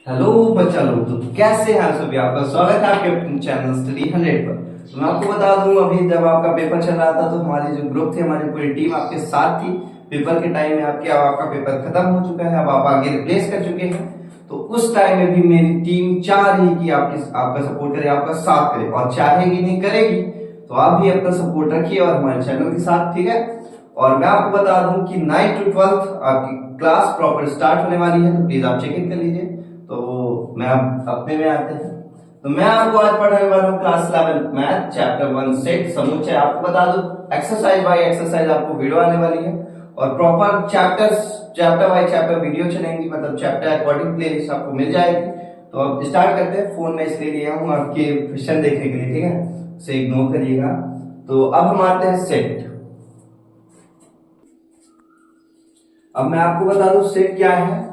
Hello बच्चा लोग, तो कैसे हैं सभी। आपका स्वागत है आपके अपने चैनल स्टडी 100 पर। तो मैं आपको बता दूं, अभी जब आपका पेपर चल रहा था तो हमारी जो ग्रुप थी, हमारी पूरी टीम आपके साथ थी। पेपर के टाइम में आपका पेपर खत्म हो चुका है, अब आप आगे रिप्लेस कर चुके हैं। तो उस टाइम में भी मेरी टीम चाह रही कि आपका सपोर्ट करे, आपका साथ करे, और चाहेगी नहीं करेगी। तो आप भी अपना सपोर्ट रखिए और हमारे चैनल के साथ, ठीक है। और मैं आपको बता दूं कि 9th to 12th आपकी क्लास प्रॉपर स्टार्ट होने वाली है, तो प्लीज आप चेक इन कर लीजिए। तो मैं अपने में आते हैं। तो मैं आपको आज पढ़ाने वाला हूँ क्लास 11 मैथ चैप्टर 1 सेट समुच्चय। आपको बता दो एक्सरसाइज बाय एक्सरसाइज आपको वीडियो आने वाली है, और proper chapter by chapter video चलेंगी, मतलब चैप्टर अकॉर्डिंग प्लेलिस्ट आपको मिल जाएगी। तो अब स्टार्ट करते हैं। फोन में इसलिए लिया हूँ आपके क्वेश्चन देखने के लिए, ठीक है, उसे इग्नोर करिएगा। तो अब हम आते हैं सेट। अब मैं आपको बता दूं सेट क्या है।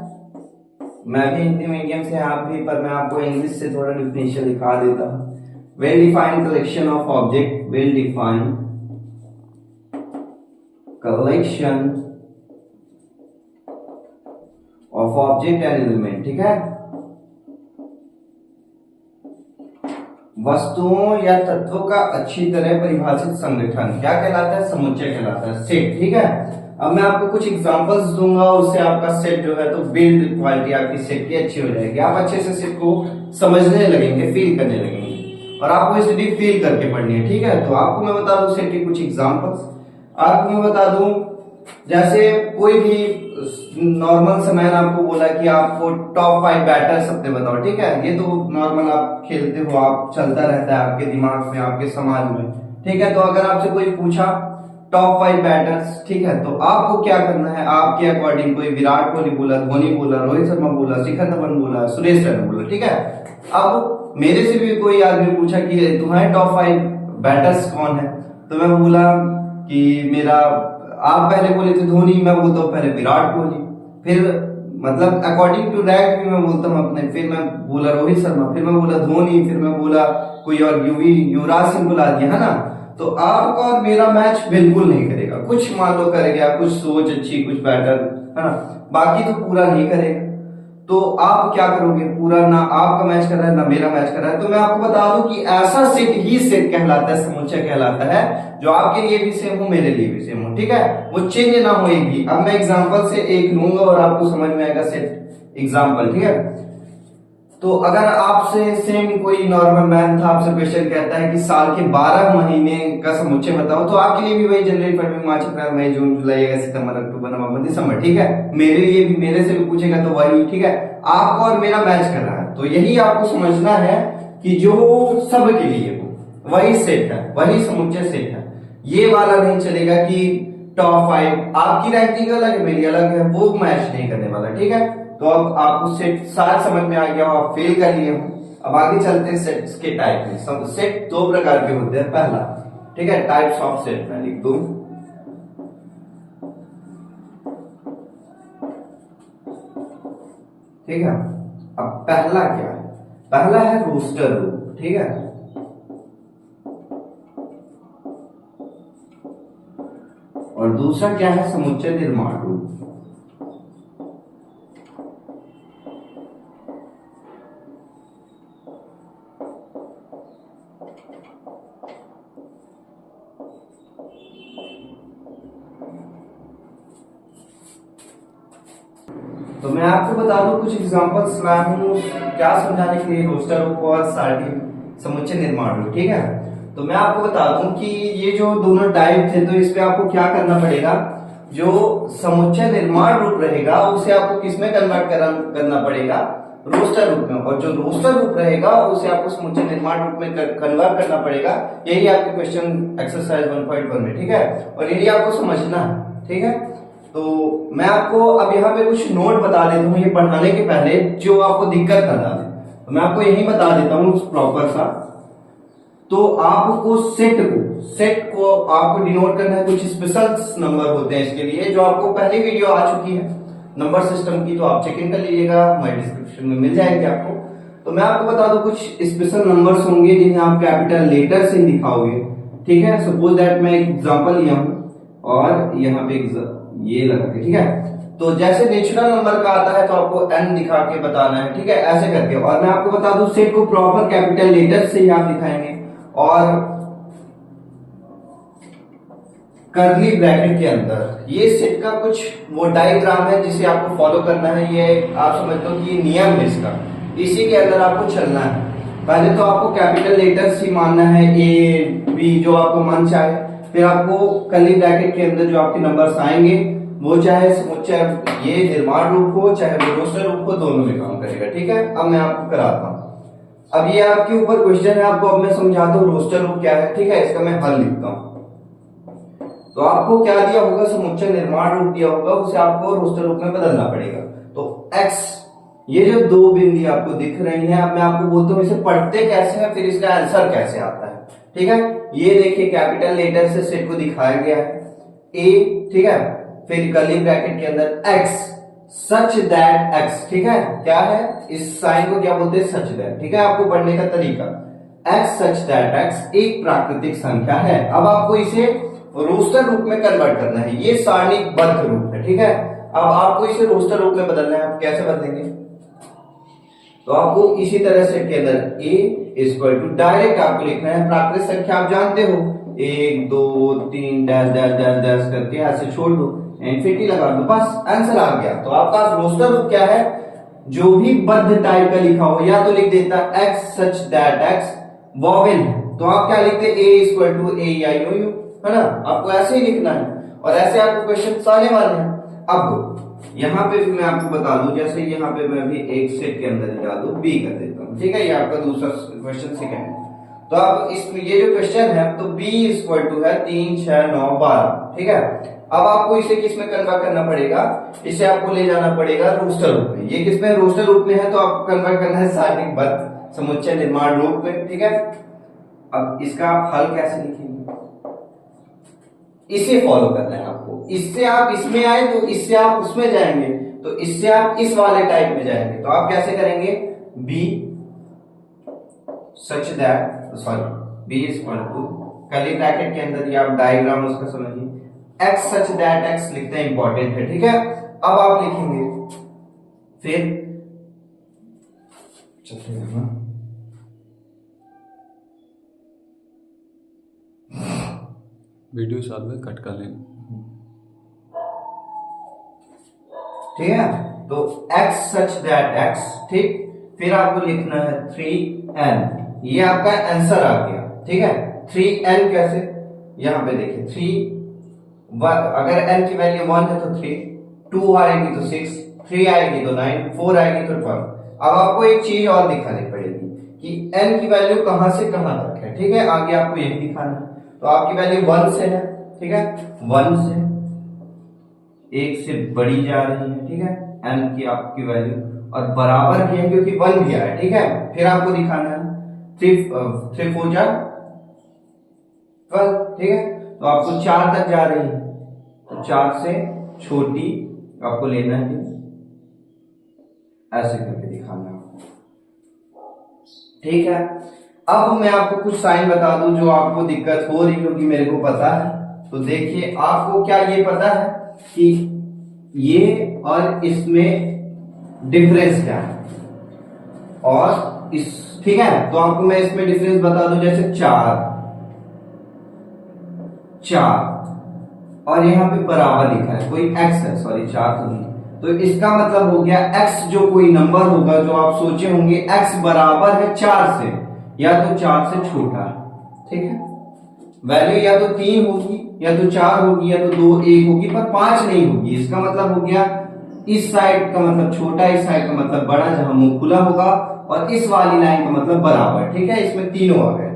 मैं भी हिंदी मीडियम से, आप भी, पर मैं आपको इंग्लिश से थोड़ा डिफिनेशन दिखा देता हूं। Well defined collection of object, well defined collection of object and element, ठीक है। वस्तुओं या तत्वों का अच्छी तरह परिभाषित संगठन क्या कहलाता है? समुच्चय कहलाता है, सेट, ठीक है। अब मैं आपको कुछ एग्जांपल्स दूंगा, उससे आपका सेट जो है तो बिल्ड क्वालिटी आपकी सेट की अच्छी हो जाएगी। आप अच्छे से सेट को समझने लगेंगे, फील करने लगेंगे, और आपको स्टडी फील करके पढ़नी है, ठीक है। तो आपको मैं बता दूं सेट के कुछ एग्जांपल्स। आपको मैं बता दूं, जैसे कोई भी नॉर्मल से मैंने आपको बोला कि आपको टॉप 5 बैटर्स अपने बताओ, ठीक है। ये तो नॉर्मल आप खेलते हो, आप चलता रहता है आपके दिमाग में, आपके समाज में, ठीक है। तो अगर आपसे कोई पूछा टॉप 5 बैटर्स, ठीक है, तो आपको क्या करना है, आपके अकॉर्डिंग कोई विराट कोहली बोला, धोनी बोला, रोहित शर्मा बोला, शिखर धवन बोला, सुरेश रैना बोला, ठीक है। अब मेरे से भी कोई आदमी पूछा कि तुम्हारे टॉप 5 बैटर्स कौन है, तो मैं बोला कि मेरा, आप पहले बोले थे धोनी, मैं बोलता हूँ पहले विराट कोहली, फिर मतलब अकॉर्डिंग टू रैंक भी मैं बोलता हूँ अपने, फिर मैं बोला रोहित शर्मा, फिर मैं बोला धोनी, फिर मैं बोला कोई और युवराज सिंह बुला दिया, है ना। तो आपका और मेरा मैच बिल्कुल नहीं करेगा। कुछ मान लो कर गया, कुछ सोच अच्छी, कुछ बैटर, है ना, बाकी तो पूरा नहीं करेगा। तो आप क्या करोगे, पूरा ना आपका मैच कर रहा है ना मेरा मैच कर रहा है। तो मैं आपको बता दूं कि ऐसा सेट ही सेट कहलाता है, समुच्चय कहलाता है, जो आपके लिए भी सेम हो, मेरे लिए भी सेम हो, ठीक है, वो चेंज ना हो एक भी। अब मैं एग्जांपल से एक लूंगा और आपको समझ में आएगा सेट एग्जांपल, ठीक है। तो अगर आपसे सेम कोई नॉर्मल मैन था, आपसे क्वेश्चन कहता है कि साल के 12 महीने का समुच्चय बताओ, तो आपके लिए भी वही जनवरी फरवरी मार्च अप्रैल मई जून जुलाई अगस्त सितंबर अक्टूबर नवंबर दिसंबर, ठीक है। मेरे लिए भी, मेरे से भी पूछेगा तो वही, ठीक है। आपको और मेरा मैच कर रहा है, तो यही आपको समझना है कि जो सब के लिए हो वही सेट है, वही समुच्चय सेट है। ये वाला नहीं चलेगा कि टॉप 5 आपकी रैंकिंग अलग है, मेरी अलग है, वो मैच नहीं करने वाला, ठीक है। तो अब आपको सेट सारा समझ में आ गया हो, आप फेल कर लिए हो। अब आगे चलते हैं सेट्स के टाइप में। सेट 2 प्रकार के होते हैं। पहला, ठीक है, टाइप्स ऑफ सेट मैं लिख दूं, ठीक है। अब पहला क्या है? पहला है रोस्टर रूप, ठीक है। और दूसरा क्या है? समुच्चय निर्माण रूप। तो मैं आपको बता दूं कुछ एग्जांपल्स मैं हूं क्या समझाने के लिए, रोस्टर रूप और समुच्चय निर्माण रूप, ठीक है। तो मैं आपको बता दूं कि ये जो दोनों टाइप थे, तो इस पे आपको क्या करना पड़ेगा, जो समुच्चय निर्माण रूप रहेगा उसे आपको किसमें कन्वर्ट करना पड़ेगा? रोस्टर रूप में। और जो रोस्टर रूप रहेगा उसे आपको समुच्चय निर्माण रूप में कन्वर्ट करना पड़ेगा। यही आपके क्वेश्चन एक्सरसाइज 1.1 में, ठीक है। और यही आपको समझना है, ठीक है। तो मैं आपको अब यहाँ पे कुछ नोट बता देता हूँ, ये पढ़ाने के पहले जो आपको दिक्कत ना डाले, तो मैं आपको यही बता देता हूँ प्रॉपर सा। तो आपको सेट को आपको डिनोट करना है, कुछ स्पेशल नंबर होते हैं इसके लिए, जो आपको पहली वीडियो आ चुकी है नंबर सिस्टम की, तो आप चेक इन कर लीजिएगा, हमारे डिस्क्रिप्शन में मिल जाएगी आपको। तो मैं आपको बता दूं कुछ स्पेशल नंबर्स होंगे जिन्हें आप कैपिटल लेटर से दिखाओगे, ठीक है। सपोज दैट मैं एक एग्जांपल लिया हूं और यहाँ पे ये लगा के, ठीक है। तो जैसे नेचुरल नंबर का आता है तो आपको n दिखा के बताना है, ठीक है, ऐसे करके। और मैं आपको बता दूं सेट को प्रॉपर कैपिटल लेटर से ही आप दिखाएंगे और कर्ली ब्रैकेट के अंदर। ये सेट का कुछ वो डायग्राम है जिसे आपको फॉलो करना है, ये आप समझ लो कि ये नियम है इसका, इसी के अंदर आपको चलना है। पहले तो आपको कैपिटल लेटर्स ही मानना है, ए बी जो आपको मन चाहे, फिर आपको कर्ली ब्रैकेट के अंदर जो आपके नंबर्स आएंगे वो चाहे ये निर्माण रूप हो चाहे वो रोस्टर रूप हो, दोनों में काम करेगा, ठीक है। अब मैं आपको कराता हूं। अब ये आपके ऊपर क्वेश्चन है, आपको अब मैं समझाता हूँ रोस्टर रूप क्या है, ठीक है। इसका मैं हल लिखता हूं। तो आपको क्या दिया होगा, समुच्चय निर्माण रूप दिया होगा, उसे आपको रोस्टर रूप में बदलना पड़ेगा। तो x, ये जो दो बिंदी आपको दिख रही हैं, अब मैं आपको बोलता हूँ इसे पढ़ते कैसे हैं, फिर इसका आंसर कैसे आता है, ठीक है। ये देखिए कैपिटल लेटर से सेट को दिखाया गया है, a, ठीक है, फिर कर्ली ब्रैकेट के अंदर x सच दैट x, ठीक है। क्या है, इस साइन को क्या बोलते हैं, सच दैट, ठीक है। आपको पढ़ने का तरीका, x सच दैट x एक प्राकृतिक संख्या है। अब आपको इसे रोस्टर रूप में कन्वर्ट करना है, ये सारणीबद्ध रूप है, ठीक है। अब आपको इसे रोस्टर रूप में बदलना है, आप कैसे बदलेंगे, तो आपको इसी तरह से के अंदर a इक्वल टू डायरेक्ट आपको लिखना है प्राकृतिक संख्या, आप जानते हो 1 2 3 डैश डैश डैश डैश करके ऐसे छोड़ दो, इन्फिनिटी लगा दो, बस आंसर आ गया। तो आपका रोस्टर रूप क्या है, जो भी बद्ध टाइप का लिखा हो, या तो लिख देता x such that x vowel, तो आप क्या लिखते a equal to a I O U, है ना। आपको ऐसे ही लिखना है और ऐसे आपको क्वेश्चन सारे वाले हैं। अब यहाँ पे भी मैं आपको बता दूं, जैसे यहाँ पे मैं भी एक सेट के अंदर डाल दूं b कर देता हूँ, ठीक है। ये आपका दूसरा क्वेश्चन सेकंड। तो अब इसमें ये जो क्वेश्चन है, तो b इक्वल टू है 3 6 9 12, ठीक है। अब आपको इसे किस में कन्वर्ट करना पड़ेगा, इसे आपको ले जाना पड़ेगा रोस्टर रूप में। ये किस में, रोस्टर रूप में है, तो आपको कन्वर्ट करना है सारणीबद्ध समुच्चय निर्माण रूप में, ठीक है। अब इसका आप हल कैसे लिखेंगे, इसे फॉलो करना है आपको। इससे आप इसमें आए तो इससे आप उसमें जाएंगे, तो इससे आप इस वाले टाइप में जाएंगे। तो आप कैसे करेंगे, b such that b equal to curly bracket के अंदर, ये आप डायग्राम उसका समझिए, x सच दैट x लिखना इंपॉर्टेंट है, ठीक है। अब आप लिखेंगे फिर वीडियो साथ में कट कर लेना, ठीक है। तो x सच दैट x, ठीक, फिर आपको लिखना है 3n, ये आपका आंसर आ गया, ठीक है। 3n कैसे, यहां पे देखिए 3, अगर n की वैल्यू 1 है तो 3, 2 आएगी तो 6, 3 आएगी तो 9, 4 आएगी तो 12। अब आपको एक चीज और दिखानी पड़ेगी कि n की वैल्यू कहां से कहां तक है, ठीक है। आगे आपको यही दिखाना है। तो आपकी वैल्यू 1 से है, ठीक है, 1 से 1 से बढ़ी जा रही है, ठीक है, n की आपकी वैल्यू, और बराबर की है क्योंकि 1 भी आया, ठीक है। फिर आपको दिखाना है 3 4 जा 12, ठीक है। तो आपको 4 तक जा रही है, तो 4 से छोटी आपको लेना है, ऐसे करके दिखाना है, ठीक है। अब मैं आपको कुछ साइन बता दूं जो आपको दिक्कत हो रही होगी, मेरे को पता है। तो देखिए, आपको क्या ये पता है कि ये और इसमें डिफरेंस क्या है, और इस, ठीक है। तो आपको मैं इसमें डिफरेंस बता दूं, जैसे 4 और यहाँ पे बराबर लिखा है, कोई x है, सॉरी 4 तो नहीं, तो इसका मतलब हो गया x जो कोई नंबर होगा जो आप सोचे होंगे x बराबर है 4 से, या तो 4 से छोटा है, ठीक है। वैल्यू या तो 3 होगी, या तो 4 होगी, या तो 2 1 होगी, पर 5 नहीं होगी। इसका मतलब हो गया इस साइड का मतलब छोटा, इस साइड का मतलब बड़ा, जहां मुंह खुला होगा, और इस वाली लाइन का मतलब बराबर, ठीक है। इसमें तीनों आ गए,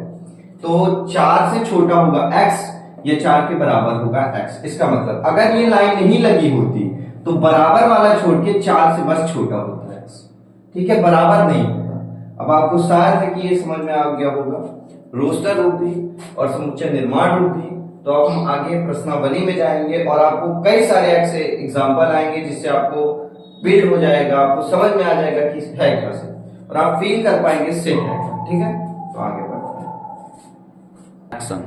तो 4 से छोटा होगा x, ये 4 के बराबर होगा x। इसका मतलब अगर ये लाइन नहीं लगी होती तो बराबर वाला छोड़ के 4 से बस छोटा होता है x, ठीक है, बराबर नहीं होगा। अब आपको शायद है कि ये समझ में आ गया होगा, रोस्टर रूप भी और समुच्चय निर्माण रूप भी। तो अब हम आगे प्रश्नावली में जाएंगे और आपको कई सारे ऐसे एग्जाम्पल आएंगे जिससे आपको बिल्ड हो जाएगा, आपको समझ में आ जाएगा कि है क्या से, और आप फील कर पाएंगे सेट है, ठीक है। तो आगे बढ़ते हैं।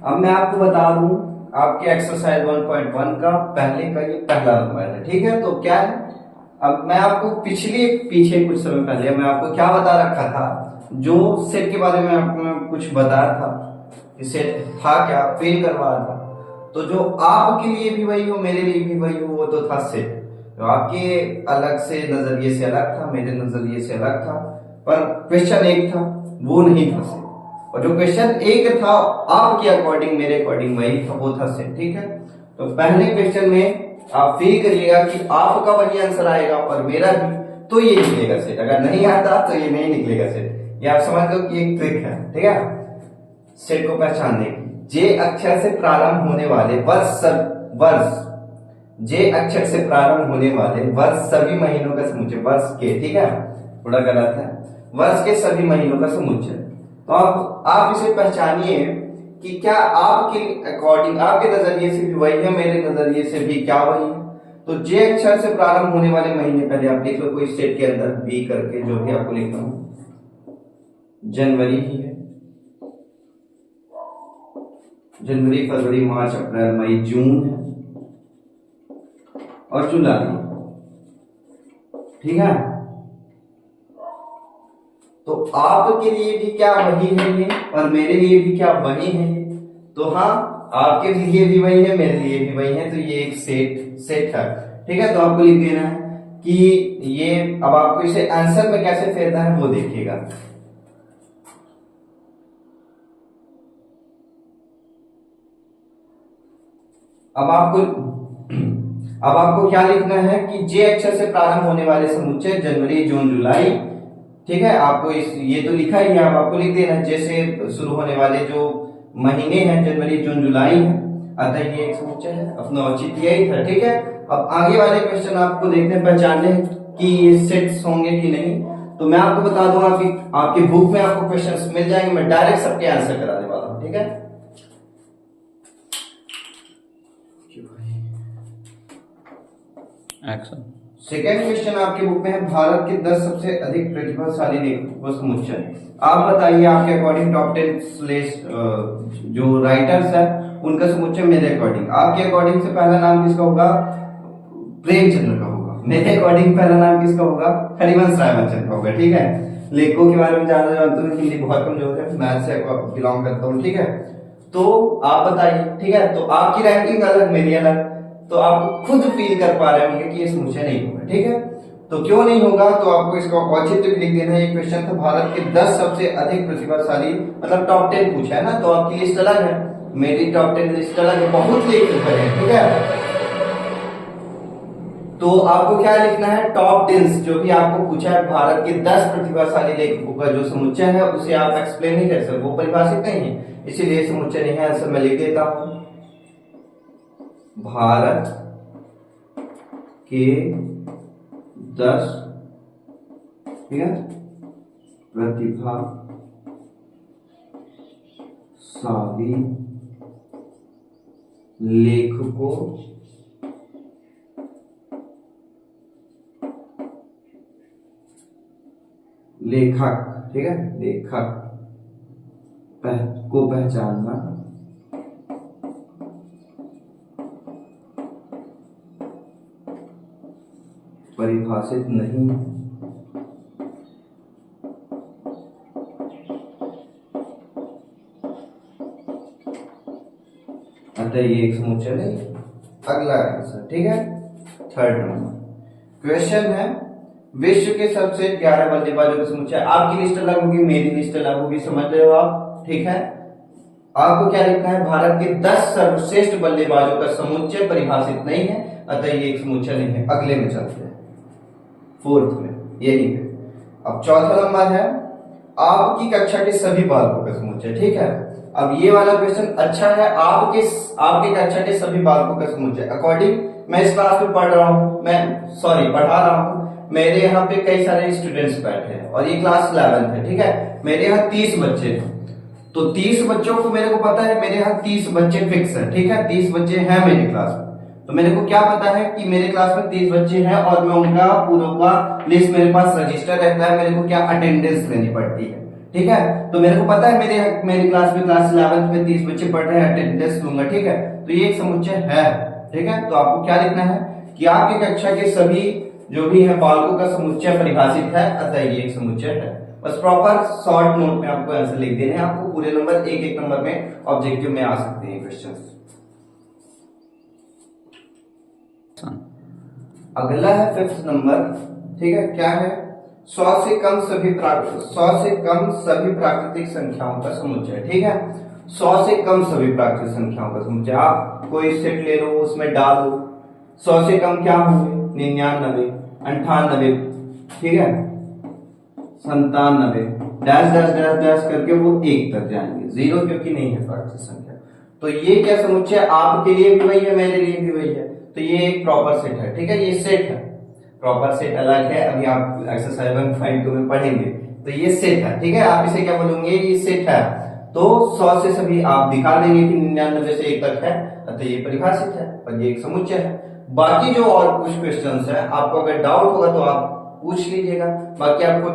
अब मैं आपको बता दूं, आपके एक्सरसाइज 1.1 का पहले का ये पहला नंबर है। ठीक है, तो क्या है, अब मैं आपको पीछे कुछ समय पहले मैं आपको क्या बता रखा था, जो सेट के बारे में आपको कुछ बताया था कि सेट था क्या, फेल करवाया था। तो जो आपके लिए भी वही हो, मेरे लिए भी वही हो, वो तो था सेट। तो आपके अलग से नजरिए से अलग था, मेरे नजरिए से अलग था, पर क्वेश्चन एक था, वो नहीं था सेट। और जो क्वेश्चन एक था आपके अकॉर्डिंग, मेरे अकॉर्डिंग वही था, वो था सेट। ठीक है, तो पहले क्वेश्चन में आप फील करिएगा कि आपका वही आंसर आएगा और मेरा भी, तो ये निकलेगा सेट। अगर नहीं आता तो ये नहीं निकलेगा सेट। ये आप समझ लो कि एक ट्रिक है। ठीक है, सेट को पहचानने की। जे अक्षर से प्रारंभ होने वाले वर्ष, जे अक्षर से प्रारंभ होने वाले वर्ष सभी महीनों का समुच्चय, वर्ष के, ठीक है, थोड़ा गलत है, वर्ष के सभी महीनों का समुच्चय। तो आप इसे पहचानिए कि क्या आपके अकॉर्डिंग, आपके नजरिए से भी वही है, मेरे नजरिए से भी क्या वही है। तो जे अक्षर से प्रारंभ होने वाले महीने, पहले आप लिख लो कोई सेट के अंदर बी करके, जो भी आपको लिखना हो। जनवरी ही है, जनवरी, फरवरी, मार्च, अप्रैल, मई, जून है और जुलाई। ठीक है, तो आपके लिए भी क्या वही है ये, और मेरे लिए भी क्या वही है ये। तो हाँ, आपके लिए भी वही है, मेरे लिए भी वही है, तो ये एक सेट है। ठीक है, तो आपको लिख देना है कि ये, अब आपको इसे आंसर में कैसे फेरना है वो देखिएगा। अब आपको क्या लिखना है कि जे अक्षर से प्रारंभ होने वाले समुच्चय जनवरी, जून, जुलाई। ठीक है, आपको ये तो लिखा ही है, अब आपको लिख देना है जैसे शुरू होने वाले जो महीने हैं जनवरी, जून, जुलाई है, अतः ये एक समुच्चय है। अपना औचित्य यही था। ठीक है, अब आगे वाले क्वेश्चन आपको देखने पहचानने कि ये सेट्स होंगे कि नहीं। तो मैं आपको बता दूं, आपकी बुक में आपको क्वेश्चंस मिल जाएंगे, मैं डायरेक्ट सबके आंसर कराने वाला हूं। ठीक है, एक्शन। सेकेंड क्वेश्चन आपके बुक में है, भारत के 10 सबसे अधिक प्रतिभाशाली लेखकों का समुच्चय। आप बताइए आपके अकॉर्डिंग टॉप 10 लिस्ट जो राइटर्स है उनका समुच्चय मेरे अकॉर्डिंग। आपके अकॉर्डिंग से पहला नाम किसका होगा? प्रेमचंद्र का होगा। मेरे अकॉर्डिंग पहला नाम किसका होगा? हरिवंश राय बच्चन का होगा। ठीक है, लेखकों के बारे में ज्यादा जानते हो, हिंदी बहुत कमजोर है, मैथ से बिलोंग करता हूँ। ठीक है, तो आप बताइए। ठीक है, तो आपकी रैंकिंग अलग, मेरी अलग, तो आप खुद फील कर पा रहे होंगे कि ये समुच्चय नहीं होगा। ठीक है, तो क्यों नहीं होगा, तो आपको इसका औचित्य भी लिख देना है। ये क्वेश्चन था भारत के 10 सबसे अधिक प्रतिभाशाली, मतलब टॉप 10 पूछा है ना, तो आपकी लिस्ट अलग है, मेरी टॉप 10 लिस्ट अलग है, बहुत लेखक है। ठीक है, तो आपको क्या लिखना है? टॉप 10 जो भी आपको पूछा है, भारत के 10 प्रतिभाशाली लेखकों का जो समुच्चय है उसे आप एक्सप्लेन नहीं कर सकते, वो परिभाषित नहीं है, इसीलिए समुच्चय नहीं है। आंसर मैं लिख देता हूं, भारत के 10, ठीक है, प्रतिभाशाली लेखकों लेखक, ठीक है, लेखक को पहचानना परिभाषित नहीं है, अतः ये एक समुच्चय नहीं। अगला आंसर, ठीक है, थर्ड नंबर क्वेश्चन है, विश्व के सबसे 11 बल्लेबाजों का समुच्चय। आपकी लिस्ट अलग होगी, मेरी लिस्ट अलग होगी, समझ रहे हो आप? ठीक है, आपको क्या लिखना है? भारत के 10 सर्वश्रेष्ठ बल्लेबाजों का समुच्चय परिभाषित नहीं है, अतः ये एक समुच्चय नहीं है। अगले में चलते हैं, फोर्थ में, यही है। अब चौथा नंबर है, आपकी कक्षा के सभी बालकों का समुच्चय। ठीक है, अब ये वाला क्वेश्चन अच्छा है, आपके कक्षा के सभी बालकों का समुच्चय। अकॉर्डिंग मैं इस क्लास में पढ़ा रहा हूँ, मेरे यहाँ पे कई सारे स्टूडेंट्स बैठे हैं और ये क्लास 11th है। ठीक है, मेरे यहाँ 30 बच्चे हैं, तो 30 बच्चों को मेरे को पता है, मेरे यहाँ 30 बच्चे फिक्स है। ठीक है, 30 बच्चे हैं मेरी क्लास में, तो मेरे को क्या पता है कि मेरे क्लास में 30 बच्चे हैं और मैं उनका पूरा का लिस्ट मेरे पास रजिस्टर रहता है, मेरे को क्या अटेंडेंस लेनी पड़ती है। ठीक है। तो मेरे को पता है मेरी क्लास में क्लास 11th में 30 बच्चे पढ़ रहे हैं, अटेंडेंस लूंगा, ठीक है। तो ये एक समुच्चय है, ठीक है। तो आपको क्या लिखना है कि आपकी कक्षा के सभी जो भी है बालकों का समुच्चय परिभाषित है, अतः ये एक समुच्चय है। बस प्रॉपर शॉर्ट नोट में आपको आंसर लिख देने हैं, आपको पूरे नंबर एक एक नंबर में ऑब्जेक्टिव में आ सकते हैं क्वेश्चंस। अगला है 5th नंबर, ठीक है। क्या है? 100 से कम सभी प्राकृतिक संख्याओं का समुच्चय, ठीक है। 100 से कम सभी प्राकृतिक संख्याओं का समुच्चय। आप कोई सेट ले लो, उसमें डाल दो, 100 से कम क्या होंगे? 99, 98, ठीक है, 97, डैश डैश डैश डैश करके वो 1 तक जाएंगे, 0 क्योंकि नहीं है प्राकृतिक संख्या। तो ये क्या समुच्चय? आपके लिए भी वही है, मेरे लिए भी वही है। तो ये एक प्रॉपर सेट है, ठीक है। ये सेट है, प्रॉपर सेट अलग है, अभी आप एक्सरसाइज 1.2 में पढ़ेंगे। तो ये सेट है, ठीक है। आप इसे क्या बोलोगे? ये सेट है। तो 100 से सभी आप दिखा देंगे कि 99 से 1 तक है, अतः ये परिभाषित है और ये एक समुच्चय है। बाकी जो और कुछ क्वेश्चंस है, आपको अगर डाउट होगा तो आप पूछ लीजिएगा। बाकी आपको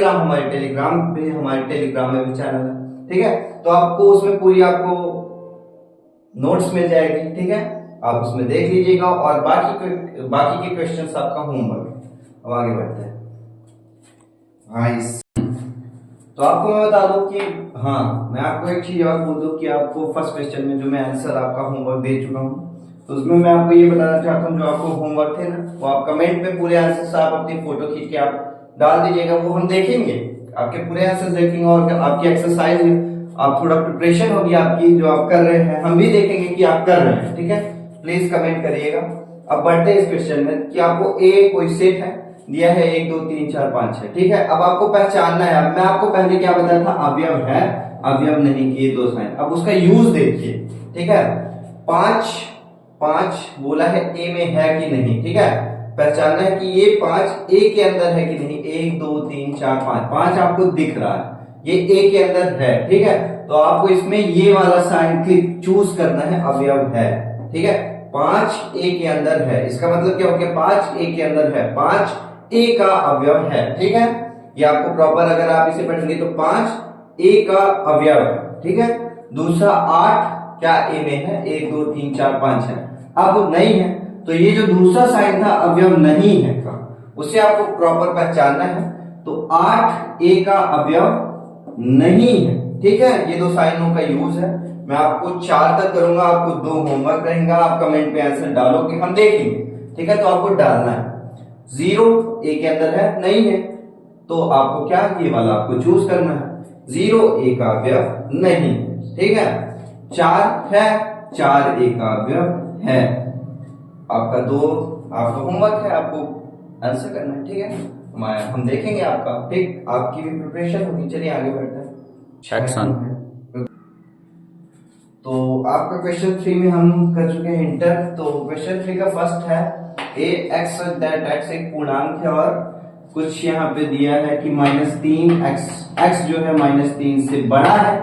हमारे टेलीग्राम में भी चैनल है, ठीक है। तो आपको उसमें पूरी आपको नोट्स मिल जाएगी, ठीक है। आप उसमें देख लीजिएगा और बाकी के क्वेश्चंस आपका होमवर्क। अब आगे बढ़ते हैं। तो आपको मैं बता दूं कि मैं आपको एक चीज और बोल दूं कि आपको फर्स्ट क्वेश्चन में जो मैं आंसर आपका होमवर्क दे चुका हूं, तो उसमें मैं आपको ये बताना चाहता हूं, जो आपको होमवर्क थे ना, वो आप कमेंट में पूरे आंसर आप अपनी फोटो खींच के आप डाल दीजिएगा। वो हम देखेंगे, आपके पूरे आंसर देखेंगे और आपकी एक्सरसाइज आप थोड़ा प्रिपरेशन होगी आपकी जो आप कर रहे हैं, हम भी देखेंगे कि आप कर रहे हैं, ठीक है। प्लीज कमेंट करिएगा। अब बढ़ते हैं इस क्वेश्चन में कि आपको कोई सेट है दिया है 1 2 3 4 5 6, ठीक है। अब आपको पहचानना है। अब मैं आपको पहले क्या बताया था? अवयव है, अवयव नहीं, ये 2 साइन। अब उसका यूज देखिए, ठीक है। 5 बोला है ए में है कि नहीं, ठीक है। पहचानना है कि ये 5 ए के अंदर है कि नहीं। 1 2 3 4 5 आपको दिख रहा है, ये ए के अंदर है, ठीक है। तो आपको इसमें ये वाला साइन क्लिक चूज करना है, अवयव है, ठीक है। 5 ए के अंदर है, इसका मतलब क्या हो गया? 5 ए के अंदर है, 5 ए का अवयव है, ठीक है। ये आपको प्रॉपर अगर आप इसे पढ़ेंगे तो 5 ए का अवयव है, ठीक है। दूसरा 8 क्या ए में है? 1 2 3 4 5 है। अब नहीं है, तो ये जो दूसरा साइन था अवयव नहीं है का, उसे आपको प्रॉपर पहचानना है। तो 8 ए का अवयव नहीं है, ठीक है। ये 2 साइनों का यूज है। मैं आपको 4 तक करूंगा, आपको 2 होमवर्क रहेगा, आप कमेंट पे आंसर डालोगे, हम देखेंगे, ठीक है। तो आपको डालना है। 0 ए के अंदर है, नहीं है, तो आपको क्या ये वाला आपको चूज करना है। 0 ए का अवयव नहीं, ठीक है। 4 है, 4 ए का अवयव है। आपका होमवर्क है, आपको आंसर करना है, ठीक है। हम देखेंगे आपका, ठीक, आपकी भी प्रिपरेशन होगी। चलिए आगे बढ़ते हैं। तो आपका क्वेश्चन 3 में हम कर चुके हैं इंटर। तो क्वेश्चन 3 का फर्स्ट है ए एक्स दैट एक्स एक पूर्णांक है और कुछ यहाँ पे दिया है कि -3 एक्स जो है -3 से बड़ा है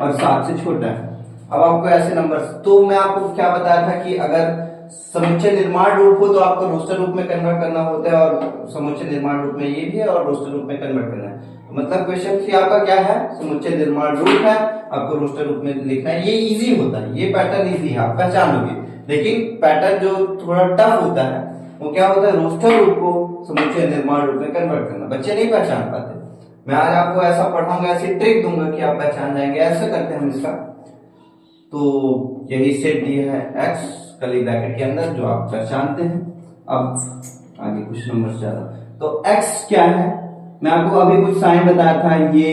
और 7 से छोटा है। अब आपको ऐसे नंबर, तो मैं आपको क्या बताया था कि अगर समुच्चय निर्माण रूप हो तो आपको रोस्टर रूप में कन्वर्ट करना होता है, और समुच्चय निर्माण रूप में ये भी है और रोस्टर रूप में कन्वर्ट करना है। तो मतलब क्वेश्चन 3 आपका क्या है? समुच्चय निर्माण रूप है, आपको रोस्टर रूप में लिखना है। ये इजी होता है, ये पैटर्न इजी है, आप पहचान लोगे। लेकिन पैटर्न जो थोड़ा टफ होता है वो क्या होता है? रोस्टर रूप को समुच्चय निर्माण रूप में कन्वर्ट करना, बच्चे नहीं पहचान पाते। मैं आज आपको ऐसा पढ़ाऊंगा, ऐसी ट्रिक दूंगा कि आप पहचान जाएंगे। ऐसा करते हैं हम इसका। तो यही सेट दिया है एक्स कर्ली ब्रैकेट के अंदर, जो आप पहचानते हैं। अब आगे कुछ नंबर ज्यादा, तो एक्स क्या है? मैं आपको अभी कुछ साइन बताया था, ये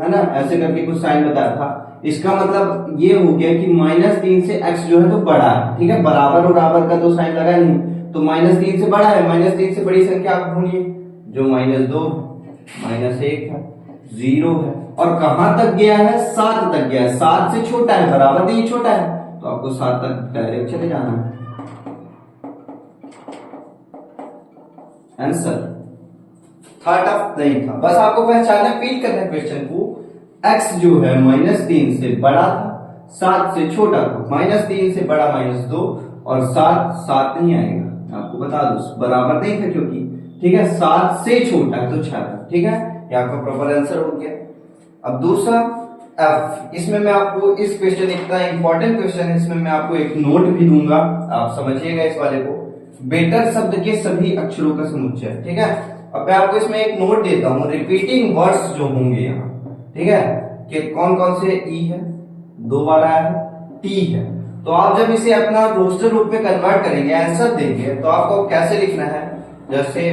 है ना, ऐसे करके कुछ साइन बताया था। इसका मतलब ये हो गया कि -3 से x जो है तो बड़ा है, ठीक है। बराबर और बराबर का तो साइन लगा नहीं, तो -3 से बड़ा है। -3 से बड़ी संख्या आप ढूंढिए, जो -2 -1 है, 0 है, और कहां तक गया है? 7 तक गया है। 7 से छोटा है, बराबर नहीं, छोटा है, तो आपको 7 तक डायरेक्ट चले जाना है। आंसर थर्ड ऑफ नहीं था, बस आपको पहचानना, फील करना क्वेश्चन को। x जो है -3 से बड़ा था, 7 से छोटा था। -3 से बड़ा -2 और 7 नहीं आएगा, आपको बता दो, बराबर नहीं था क्योंकि, ठीक है। 7 से छोटा तो 6 था, ठीक है। ये आपका प्रॉपर आंसर हो गया। अब दूसरा एफ, इसमें मैं आपको इस क्वेश्चन, इतना इंपॉर्टेंट क्वेश्चन है, इसमें मैं आपको एक नोट भी दूंगा, आप समझिएगा इस वाले को। बेटर शब्द के सभी अक्षरों का समुच्चय, ठीक है। अब मैं आपको इसमें एक नोट देता हूं, रिपीटिंग वर्ड्स जो होंगे यहाँ, ठीक है, कि कौन कौन से ई है, 2 बार आया है, टी है। तो आप जब इसे अपना रोस्टर रूप में कन्वर्ट करेंगे, आंसर देंगे, तो आपको कैसे लिखना है, जैसे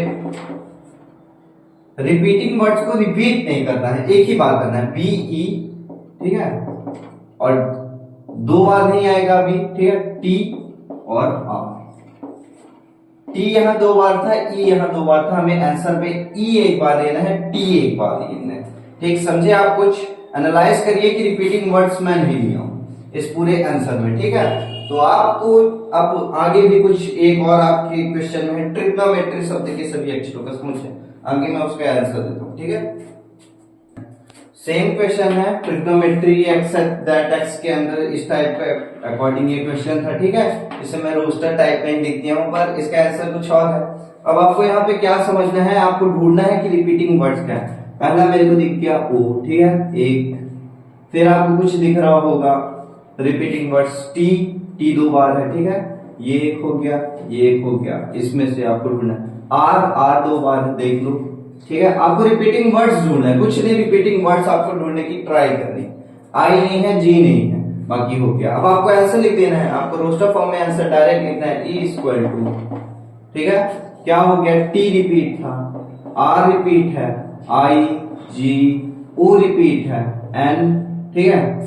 रिपीटिंग वर्ड्स को रिपीट नहीं करना है, एक ही बार करना है, बी ई, ठीक है, और 2 बार नहीं आएगा अभी, ठीक है, टी और आर। टी यहां 2 बार था, ई यहां 2 बार था, हमें आंसर में ई एक बार लेना है, टी एक बार लेना है, ठीक। समझे आप, कुछ एनालाइज करिए कि रिपीटिंग वर्ड्स मैं नहीं लिया हूं इस पूरे आंसर में, ठीक है। तो आपको अब आगे भी कुछ एक और आपके क्वेश्चन में ट्रिग्नोमेट्री शब्द के सभी अक्षरों का समुच्चय, आगे मैं उसका आंसर देता हूं, ठीक है। सेम क्वेश्चन है, ट्रिग्नोमेट्री एक्सेप्ट दैट एक्स के अंदर इस टाइप का अकॉर्डिंग ये क्वेश्चन था, ठीक है। इसे मैं रोस्टर टाइप में लिख दिया हूं, पर इसका आंसर कुछ और है। अब आपको यहाँ पे क्या समझना है, आपको ढूंढना है कि रिपीटिंग वर्ड्स क्या है। पहला मेरे को दिख गया ओ, ठीक है, एक, फिर आपको कुछ दिख रहा होगा रिपीटिंग वर्ड्स टी, टी 2 बार है, ठीक है, ये एक हो गया, ये एक हो गया, इसमें से आपको ढूंढना है। आर, आर 2 बार देख लो, ठीक है। आपको रिपीटिंग वर्ड्स ढूंढना है, कुछ नहीं, रिपीटिंग वर्ड्स आपको ढूंढने की ट्राई करनी। आई नहीं है, जी नहीं है, बाकी हो गया। अब आपको आंसर लिख देना है, आपको रोस्टर फॉर्म में आंसर डायरेक्ट लिखना है, ई इक्वल टू, ठीक है, क्या हो गया, टी रिपीट था, आर रिपीट है, आई, जी, ओ रिपीट है, एन, ठीक है,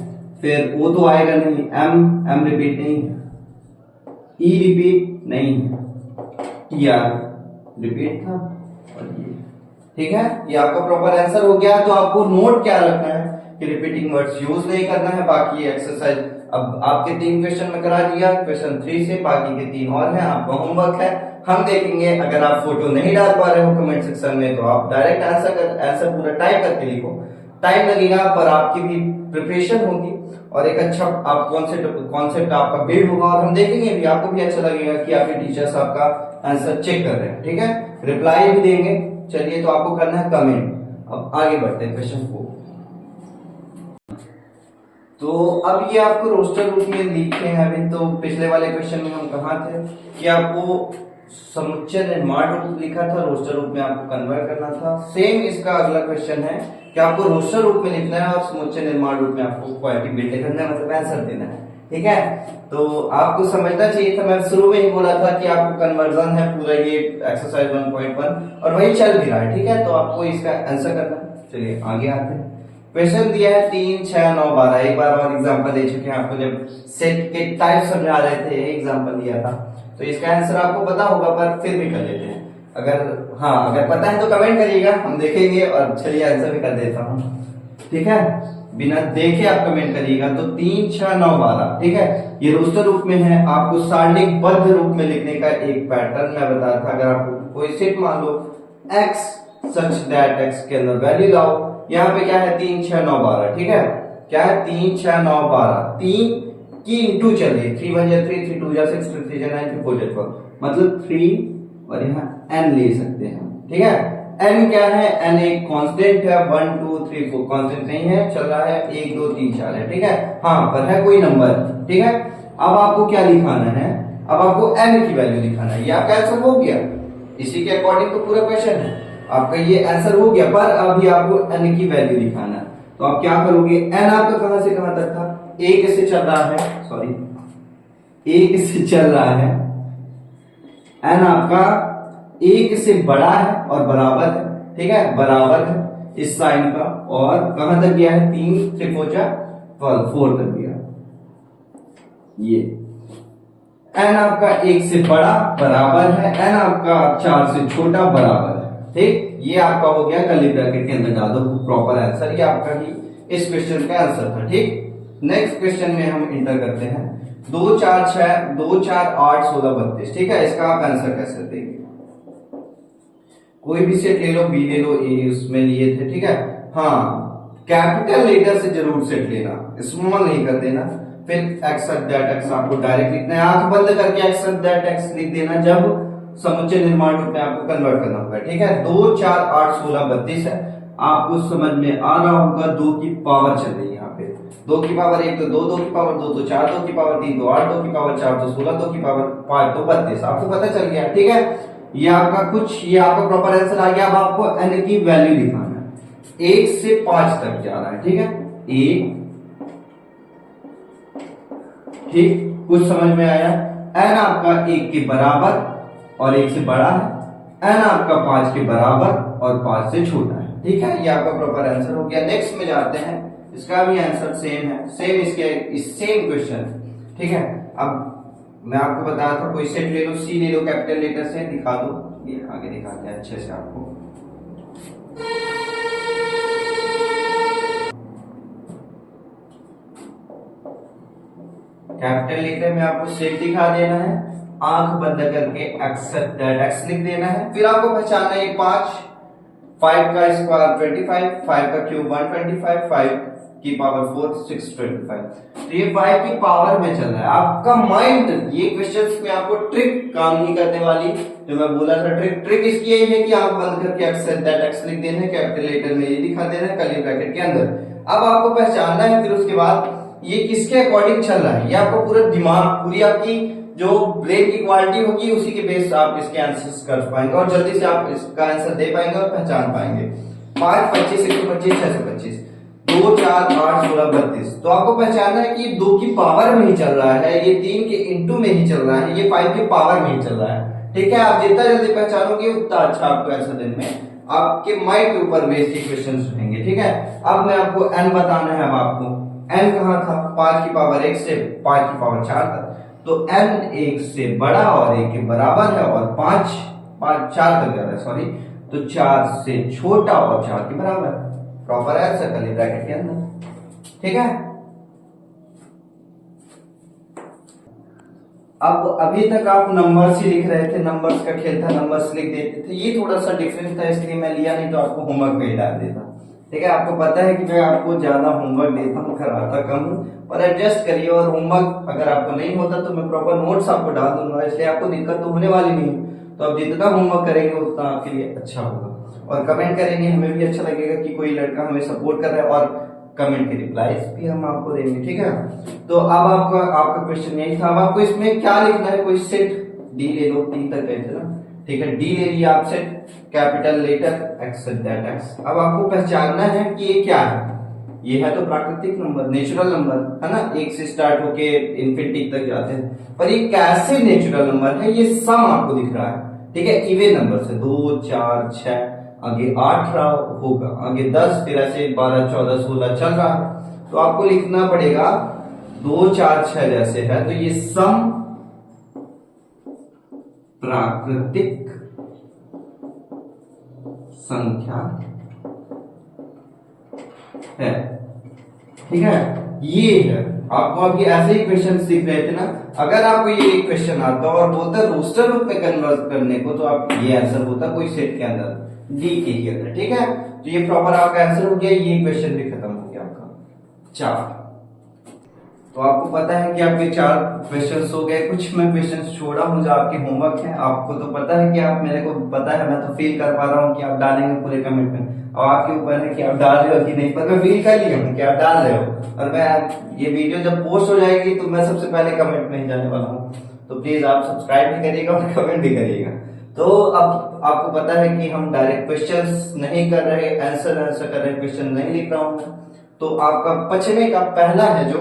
फिर ओ तो आएगा नहीं, एम, एम रिपीट नहीं है, ई रिपीट नहीं है, टी आर रिपीट था, और ये, ठीक है। ये आपका प्रॉपर आंसर हो गया। तो आपको नोट क्या रखना है कि रिपीटिंग वर्ड्स यूज नहीं करना है। बाकी एक्सरसाइज अब आपके 3 क्वेश्चन में करा दिया, क्वेश्चन 3 से, बाकी के 3 और हैं, आपका होमवर्क है, हम देखेंगे। अगर आप फोटो नहीं डाल पा रहे हो कमेंट सेक्शन में, तो आप डायरेक्ट आंसर पूरा टाइप करके लिखो, टाइम लगेगा पर आपकी भी प्रिपरेशन होगी और एक अच्छा आप कॉन्सेप्ट आपका बिल्ड होगा, और हम देखेंगे भी, आपको भी अच्छा लगेगा कि आपके टीचर्स आपका आंसर चेक कर रहे हैं, ठीक है, रिप्लाई भी देंगे। चलिए, तो आपको करना है कमेंट। अब आगे बढ़ते हैं क्वेश्चन को। तो अब ये आपको रोस्टर रूप में लिखे हैं अभी। तो पिछले वाले क्वेश्चन में हम कहा थे कि आपको समुच्चय निर्माण रूप लिखा था, रोस्टर रूप में आपको कन्वर्ट करना था। सेम इसका अगला क्वेश्चन है कि आपको रोस्टर रूप में लिखना है और समुच्चय निर्माण रूप में आपको क्वालिटी बिल्ड करना है, मतलब आंसर देना है, ठीक है। तो आपको समझना चाहिए था, मैं शुरू में ही बोला था कि आपको कन्वर्जन है पूरा ये एक्सरसाइज 1.1 और वही चल भी रहा है, ठीक है। तो आपको इसका आंसर करना है। चलिए आगे आते हैं। क्वेश्चन दिया है 3, 6, 9, 12। एक बार और एग्जांपल दे चुके हैं आपको, जब सेट के टाइप समझा रहे थे, एग्जांपल दिया था। तो इसका आंसर आपको पता होगा, पर फिर भी कर लेते हैं। अगर पता है तो कमेंट करिएगा, हम देखेंगे। और चलिए आंसर भी कर देता हूँ, ठीक है, बिना देखे आप कमेंट करिएगा। तो 3, 6, 9, 12, ठीक है, ये रोस्टर रूप में है। आपको सारणीबद्ध रूप में लिखने का एक पैटर्न मैं बताया था। अगर आपको कोई सेट मान लो x सच दैट x के अंदर वैल्यू लाओ, यहाँ पे क्या है 3, 6, 9, 12, ठीक है, क्या है 3, 6, 9, 12, 3 की इंटू चलिए, 3 1 3, 3 2 6, 3 3 9, 3 4 12, मतलब 3 और यहाँ n ले सकते हैं, ठीक है। n क्या है, n एक कांस्टेंट है, 1 2 3 4 कांस्टेंट नहीं है, चल रहा है 1 2 3 4 है, ठीक है, हाँ पर है कोई नंबर, ठीक है। अब आपको क्या लिखाना है, अब आपको n की वैल्यू लिखाना है। ये आपका आंसर हो गया, इसी के अकॉर्डिंग तो पूरा क्वेश्चन है, आपका ये आंसर हो गया। पर अभी आपको n की वैल्यू लिखाना है। तो आप क्या करोगे, n आपका कहां से कहां तक था, 1 से चल रहा है, सॉरी 1 से चल रहा है, n आपका 1 से बड़ा है और बराबर है, ठीक है, बराबर है इस साइन का। और कहां तक गया है, 3 3 4 4 तक गया। ये n आपका 1 से बड़ा बराबर है, n आपका 4 से छोटा बराबर है, ठीक। ये आपका हो गया, कर्ली ब्रैकेट के अंदर डाल दो प्रॉपर आंसर। ये आपका ही इस क्वेश्चन का आंसर था, ठीक। नेक्स्ट क्वेश्चन में हम इंटर करते हैं 2 4 6 2 4 8 16 32, ठीक है। इसका आप आंसर कैसे देंगे, कोई भी सेट ले लो, बी ले लो, ए उसमें लिए थे, ठीक है। हाँ, कैपिटल लेटर से जरूर सेट लेना, स्मॉल नहीं कर देना। फिर एक्सेप्ट दैट एक्स आपको डायरेक्ट लिखना है, आंख बंद करके एक्सेप्ट दैट एक्स लिख देना जब समुच्चय निर्माण रूप में आपको कन्वर्ट करना होगा, ठीक है। 2 4 8 16 32 है। आपको समझ में आ रहा होगा 2 की पावर चल रही है यहाँ पे। 2 की पावर 1 तो 2, 2 की पावर 2 तो 4, 2 की पावर 3 तो 8, 2 की पावर 4 तो 16, 2 की पावर 5 तो 32। आपको पता चल गया, ठीक है। ये आपका प्रॉपर आंसर आ गया। अब आपको n की वैल्यू दिखाना है, 1 से 5 तक जा रहा है, ठीक है। 1, ठीक, कुछ समझ में आया। n आपका 1 के बराबर और 1 से बड़ा है, n आपका 5 के बराबर और 5 से छोटा है, ठीक है। ये आपका प्रॉपर आंसर हो गया। नेक्स्ट में जाते हैं, इसका भी आंसर सेम है, सेम क्वेश्चन, ठीक है। अब मैं आपको बताया था कोई सेट ले लो, सी ले लो, कैपिटल लेटर से दिखा दो, ये आगे दिखाते हैं अच्छे से आपको। कैपिटल लेटर में आपको सेट दिखा देना है, आंख बंद करके एक्सेप्ट दैट एक्स लिख देना है। फिर आपको पहचानना है 5 का स्क्वायर 25, 5 का क्यूब 125, 5 की पावर 4 625। तो ये 5 की पावर में चल रहा है। आपका माइंड ये क्वेश्चंस में आपको ट्रिक काम नहीं करने वाली, जो मैं बोला था ट्रिक इसकी यही है कि आप बंद करके एक्सेप्ट दैट एक्स लिख देना है, कैपिटल लेटर में ये दिखा देना है कर्ली ब्रैकेट के अंदर। अब आपको पहचानना है, फिर उसके बाद ये किसके अकॉर्डिंग चल रहा है, ये आपको पूरा दिमाग, पूरी आपकी जो ब्रेन की क्वालिटी होगी उसी के बेस आप इसके आंसर्स कर पाएंगे और जल्दी से आप इसका आंसर दे पाएंगे और पहचान पाएंगे। 5, 25, 125, 625, 2, 4, 8, 16, 32। तो आपको पहचानना है कि 2 की पावर में ही चल रहा है, ये 3 के इंटू में ही चल रहा है, ये 5 की पावर में ही चल रहा है, ठीक है। आप जितना जल्दी पहचानोगे उतना अच्छा आपको आंसर देने में आपके माइंड के ऊपर बेस्ड क्वेश्चंस रहेंगे, ठीक है। अब मैं आपको n बताना है। अब आपको n कहां था, 5 की पावर 1 से 5 की पावर 4 तक। तो n 1 से बड़ा और 1 के बराबर है और 5 4 तक जा रहा है, सॉरी, तो 4 से छोटा और 4 के बराबर। प्रॉपर आंसर कर्ली ब्रैकेट के अंदर, ठीक है। अब अभी तक आप नंबर्स ही लिख रहे थे, नंबर्स का खेल था, नंबर्स लिख देते थे। ये थोड़ा सा डिफरेंट था इसलिए मैं लिया, नहीं तो आपको होमवर्क में ही डाल देता, ठीक है। आपको पता है कि मैं आपको ज्यादा होमवर्क देता हूँ, कराता कम हूँ, और एडजस्ट करिए। और होमवर्क अगर आपको नहीं होता तो मैं प्रॉपर नोट्स आपको डाल दूंगा, इसलिए आपको दिक्कत तो होने वाली नहीं। तो आप जितना होमवर्क करेंगे उतना आपके लिए अच्छा होगा, और कमेंट करेंगे, हमें भी अच्छा लगेगा कि कोई लड़का हमें सपोर्ट कर रहा है, और कमेंट के रिप्लाईज भी हम आपको देंगे, ठीक है। तो अब आपका क्वेश्चन यही था। अब आपको इसमें क्या लिखना है, कोई सेट डी ले लो, 3 तक गए थे ना, ठीक है। डी ले लिया आप set, capital letter except that X. अब आपको पहचानना है कि ये क्या है। ये है तो प्राकृतिक नंबर, नेचुरल नंबर है ना, 1 से स्टार्ट होके इन्फिनिटी तक जाते हैं। पर ये कैसे नेचुरल नंबर है, ये सम आपको दिख रहा है, ठीक है। इवन नंबर से 2, 4, 6, आगे 8 रहा होगा, आगे 10, फिर ऐसे 12, 14, 16 चल रहा है। तो आपको लिखना पड़ेगा 2, 4, 6 जैसे है, तो ये सम प्राकृतिक संख्या है, ठीक है। ये है आपको अभी ऐसे ही क्वेश्चन सीख रहे थे ना। अगर आपको ये क्वेश्चन आता और बोलता रोस्टर रूप में कन्वर्ट करने को, तो आप ये आंसर होता कोई सेट के अंदर, डी के अंदर, ठीक है। तो ये प्रॉपर आपका आंसर हो गया, ये क्वेश्चन भी खत्म हो गया आपका 4। तो आपको पता है कि आपके 4 क्वेश्चंस हो गए। कुछ मैं क्वेश्चंस छोड़ा हूं जो आपके होमवर्क है। आपको तो पता है कि आप, मेरे को पता है, मैं तो फील कर पा रहा हूँ कि आप डालेंगे पूरे कमेंट में, और आपके ऊपर है कि आप डाल रहे हो कि नहीं, पर मैं फील कर लिया हूँ कि आप डाल रहे हो। और मैं ये वीडियो जब पोस्ट हो जाएगी तो मैं सबसे पहले कमेंट में ही जाने वाला हूँ। तो प्लीज आप सब्सक्राइब भी करिएगा और कमेंट भी करिएगा। तो अब आपको पता है कि हम डायरेक्ट क्वेश्चंस नहीं कर रहे, आंसर कर रहे, क्वेश्चन नहीं लिख रहा हूं। तो आपका 5वें का पहला है जो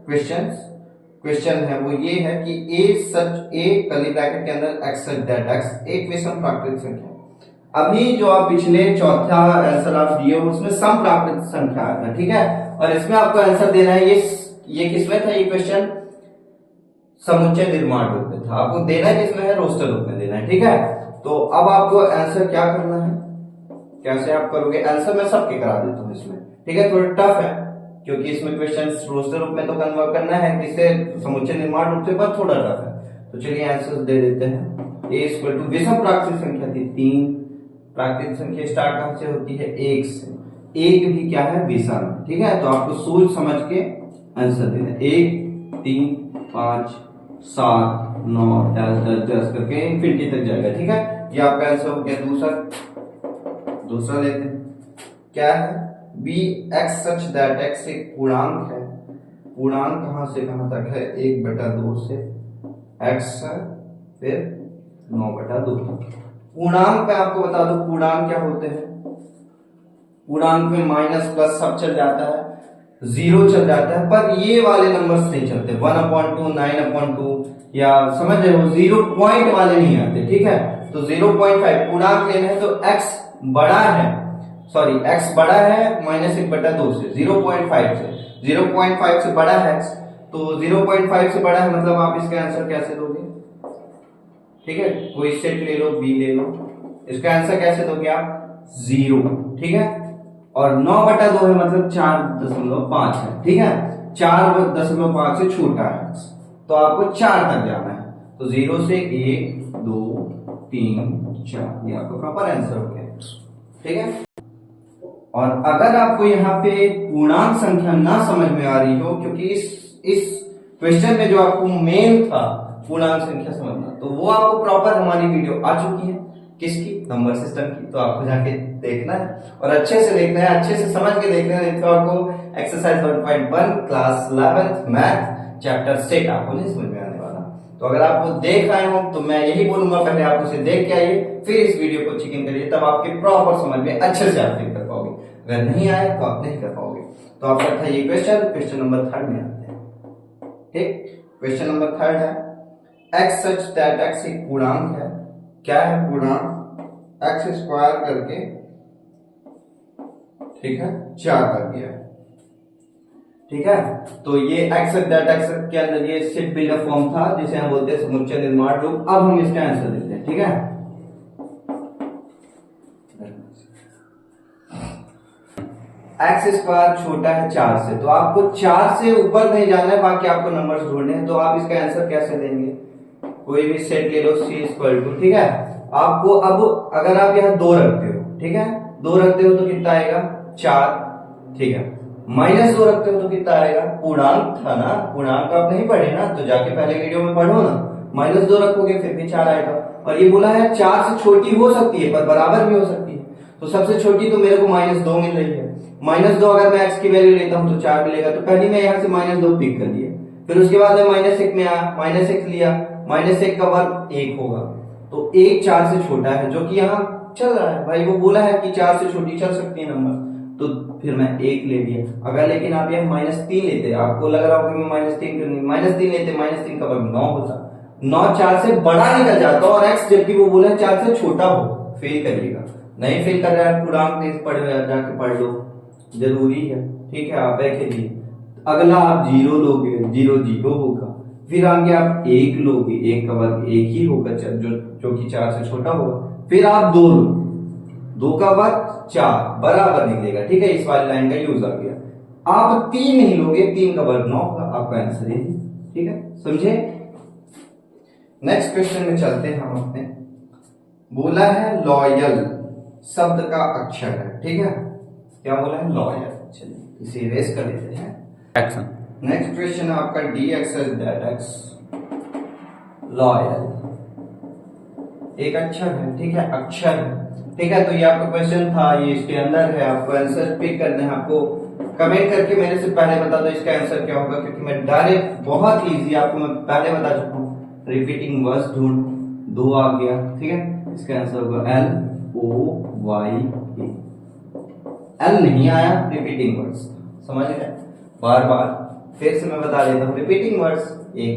क्वेश्चन है वो ये है कि ए कर्ली ब्रैकेट के अंदर एक्सेप्ट दैट एक्स एक विषम प्राकृतिक संख्या। अभी जो आप पिछले चौथा आंसर आप दिए उसमें सम प्राकृतिक संख्या आता, ठीक है। और इसमें आपको आंसर देना है, ये किसमें था, ये क्वेश्चन समुच्चय निर्माण रूप में था। आपको देना है किसमें है, रोस्टर रूप में देना है, ठीक है। तो अब आपको आंसर क्या करना है, कैसे आप करोगे आंसर, मैं सबके करा देता हूँ इसमें, ठीक है। थोड़ा टफ है क्योंकि इसमें क्वेश्चन रोस्टर रूप में तो कन्वर्ट करना है, किसे समुच्चय निर्माण रूप से, पर थोड़ा टफ है। तो चलिए आंसर दे देते हैं। ए इक्वल टू विषम प्राकृतिक संख्या थी 3, प्राकृतिक संख्या स्टार्ट कहां से होती है, 1 से। 1 भी क्या है, विषम, ठीक है। तो आपको सोच समझ के आंसर देना है। 1, 3, 5, 7, 9, 10, 10 करके इन्फिनिटी तक जाएगा, ठीक है। ये आपका आंसर हो गया। दूसरा लेते हैं, क्या है, B X such that X एक पूर्णांक है। पूर्णांक कहां से कहां तक है, 1/2 से एक्स है, फिर 9/2। पूर्णांक में आपको बता दो पूर्णांक क्या होते हैं। पूर्णांक में माइनस प्लस सब चल जाता है, जीरो चल जाता है, पर ये वाले नंबर्स नहीं चलते। 1/2, 9/2 या समझ रहे हो, 0 पॉइंट वाले नहीं आते। ठीक है, तो 0.5 पूर्णांक लेना है तो x बड़ा है, सॉरी x बड़ा है -1/2 से, 0.5 से, 0.5 से बड़ा है x, तो 0.5 से बड़ा है मतलब आप इसका आंसर कैसे दोगे। ठीक है, कोई सेट ले लो, बी ले लो, इसका आंसर कैसे दोगे आप, 0। ठीक है, और 9/2 है मतलब 4.5 है। ठीक है, 4.5 से छोटा है तो आपको 4 तक जाना है, तो 0 से 1 2 3 4, ये आपका प्रॉपर आंसर हो गया। ठीक है, और अगर आपको यहाँ पे पूर्णांक संख्या ना समझ में आ रही हो, क्योंकि इस क्वेश्चन में जो आपको मेन था पूर्णांक संख्या समझना, तो वो आपको प्रॉपर हमारी वीडियो आ चुकी है, किसकी, नंबर सिस्टम की, तो आपको जाके देखना है और अच्छे से देखना है, अच्छे से समझ के देखना है, तो आपको exercise 1.1 class 11th math chapter 6 आपको नहीं समझ में आने वाला। तो अगर आप वो देख रहे हो तो मैं यही बोलूंगा, पहले आप उसे देख के आइए, फिर इस वीडियो को चिकन करिए, तब आपके प्रॉपर समझ में अच्छे से आप कर पाओगे। अगर नहीं आए तो आप नहीं कर पाओगे। तो आपका था ये क्वेश्चन नंबर 3 में आते हैं। ठीक, क्वेश्चन नंबर 3 है, एक्स सच दैट एक्स एक पूर्णांक है। क्या है पूर्णांक, एक्स स्क्वायर करके, ठीक है, 4 कर दिया। ठीक है, तो ये एक्स सच दैट एक्स के अंदर ये सेट बिल्डर फॉर्म था, जिसे हम बोलते हैं समुच्चय निर्माण रूप। अब हम इसका आंसर देते हैं। ठीक है, एक्स स्क्वायर छोटा है 4 से, तो आपको 4 से ऊपर नहीं जाना है, बाकी आपको नंबर्स ढूंढने हैं। तो आप इसका आंसर कैसे देंगे, कोई भी सेट ले लो, सी इक्वल टू, ठीक है, आपको अब अगर आप यहाँ 2 रखते हो, ठीक है, 2 रखते हो तो कितना आएगा, 4। ठीक है, -2 रखते हो तो कितना आएगा, पूर्णांक था ना, पूर्णांक आप नहीं पढ़े ना, तो जाके पहले वीडियो में पढ़ो ना, -2 रखोगे फिर भी 4 आएगा। और ये बोला है 4 से छोटी हो सकती है पर बराबर भी हो सकती है, तो सबसे छोटी तो मेरे को -2 मिल रही है। -2 अगर मैं x की वैल्यू लेता हूं तो 4 मिलेगा, तो पहले मैं यहाँ से -2 पिक कर लिया, फिर उसके बाद मैं -1 में आया, -1 लिया, -1 का वर्ग 1 होगा, तो 1 4 से छोटा है, जो कि यहाँ चल रहा है भाई, वो बोला है कि 4 से छोटी चल सकती है नंबर, तो फिर मैं 1 ले लिया। अगर लेकिन आप यहाँ -3 लेते, आपको लग रहा होगा मैं -3 करनी, -3 लेते, -3 का वर्ग 9 होता, 9 4 से बड़ा निकल जाता, और x जबकि वो बोला है 4 से छोटा हो। फेल करिएगा, नहीं फेल कर रहा है, पूर्णांक नहीं पढ़ रहे हैं, जाके पढ़ लो, जरूरी है। ठीक है, आप के लिए अगला आप 0 लोगे, 0 0 होगा, फिर आगे आप 1 लोगे, 1 का वर्ग 1 ही होगा, जो कि 4 से छोटा होगा, फिर आप 2 लो, 2 का वर्ग 4 बराबर निकलेगा। ठीक है, इस वाली लाइन का यूज आ गया। आप 3 नहीं लोगे, 3 का वर्ग 9 होगा, आपका आंसर यही। ठीक है, समझे। नेक्स्ट क्वेश्चन में चलते हैं हम अपने। बोला है लॉयल शब्द का अक्षर है। ठीक है, क्या बोला है, लॉयल। चलिए इसे इरेज कर देते हैं। एक्शन। नेक्स्ट क्वेश्चन है आपका D x that x, loyal एक अक्षर है। ठीक है, अक्षर है। ठीक है, तो ये आपका क्वेश्चन था, ये इसके अंदर है, आपको आंसर पिक करने हैं। आपको कमेंट करके मेरे से पहले बता दो इसका आंसर क्या होगा, क्योंकि मैं डायरेक्ट बहुत इजी आपको मैं पहले बता चुका हूँ। रिपीटिंग वर्ड्स ढूंढ, 2 आ गया। ठीक है, इसका आंसर होगा LOYE। एल नहीं आया, रिपीटिंग वर्ड्स, समझ गए। बार बार फिर से मैं बता देता हूँ, रिपीटिंग वर्ड्स, एक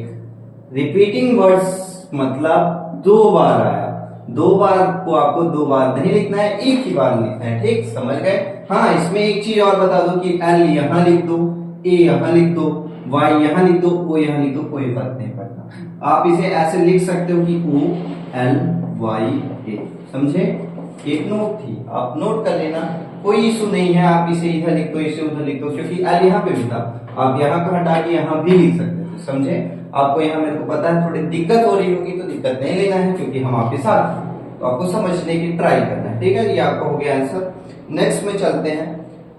रिपीटिंग वर्ड्स मतलब 2 बार आया, 2 बार को आपको 2 बार नहीं लिखना है, एक ही बार लिखना है। ठीक, समझ गए। हाँ, इसमें एक चीज और बता दो कि एल यहां लिख दो, ए यहां लिख दो, वाई यहां लिख दो, ओ यहां लिख दो, कोई फर्क नहीं पड़ता। आप इसे ऐसे लिख सकते हो कि OLYA, समझे। एक नोट थी, आप नोट कर लेना, कोई इशू नहीं है। आप इसे इधर लिख दो, इसे उधर लिख दो, क्योंकि एल यहाँ पे भी था, आप यहाँ का हटा के यहाँ भी लिख सकते थे, समझे। आपको यहाँ मेरे को पता है थोड़ी दिक्कत हो रही होगी, तो दिक्कत नहीं लेना है, क्योंकि हम आपके साथ हैं, तो आपको समझने की ट्राई करना है। ठीक है, ये आपका हो गया आंसर। नेक्स्ट में चलते हैं।